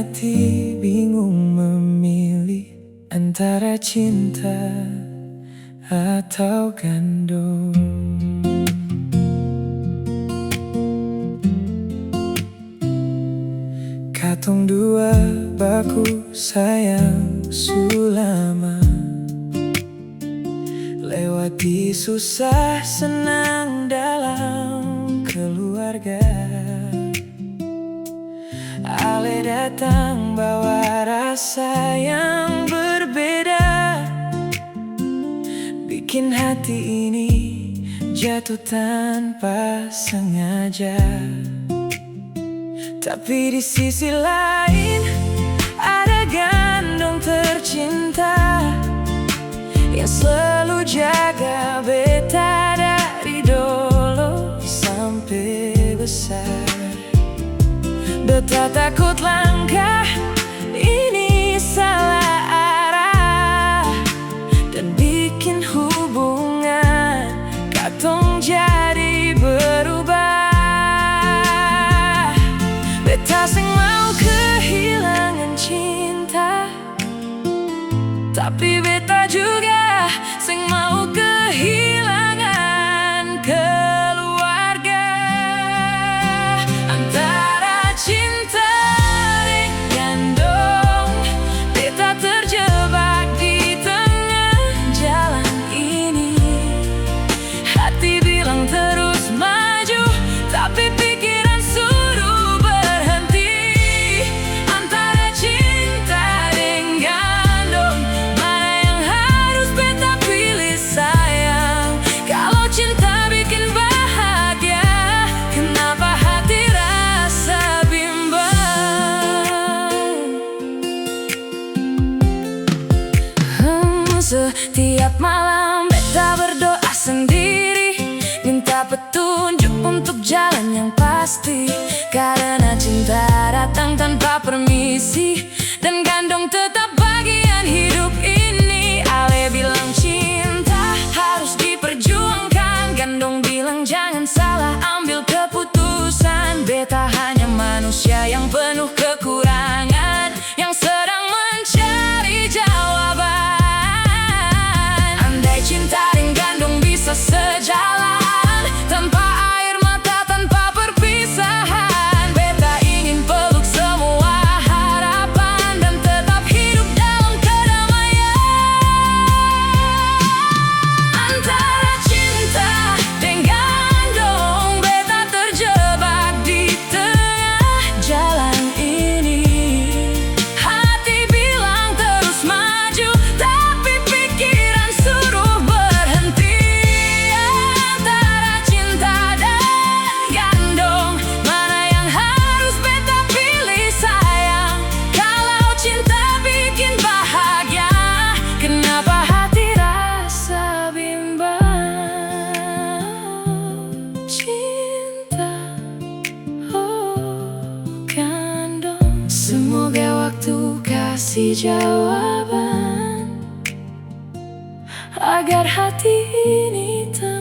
hati bingung memilih antara cinta atau gandum. Katong dua baku sayang sulama, lewati susah senang dalam keluarga. Ale datang bawa rasa yang berbeda, bikin hati ini jatuh tanpa sengaja. Tapi di sisi lain ada gandong tercinta yang selalu jaga beta dari dulu sampai besar. Beta takut langkah ini salah arah dan bikin hubungan katong jadi berubah. Beta sing mau kehilangan cinta, tapi beta juga sing mau kehilangan keluarga. Antara cinta dan gandong, beta terjebak di tengah jalan ini. Hati bilang terus maju, tapi pikiran suruh berhenti. Antara cinta dan gandong, mana yang harus beta pilih sayang? Kalau cinta bikin bahagia, kenapa hati rasa bimbang? Setiap malam beta berdoa sendiri, minta petunjuk untuk jalan yang pasti. Karena cinta datang tanpa permisi, dan gandong tetap bagian hidup ini. Ale bilang cinta harus diperjuangkan, gandong bilang jangan salah ambil keputusan. Beta hanya manusia yang penuh kekurangan, yang sedang mencari jawaban. Andai cinta dan gandong bisa sejalan, tanpa air mata, tanpa perpisahan. Beta ingin peluk semua harapan dan tetap hidup dalam kedamaian. Antara cinta dan gandong, beta terjebak di tengah jalan ini. Hati bilang terus maju, tapi pikiran suruh berhenti. Antara cinta dan gandong, mana yang harus beta pilih sayang? Kalau cinta bikin bahagia, kenapa hati rasa bimbang? Cinta, oh gandong, semoga waktu kasih jawaban agar hati ini tenang.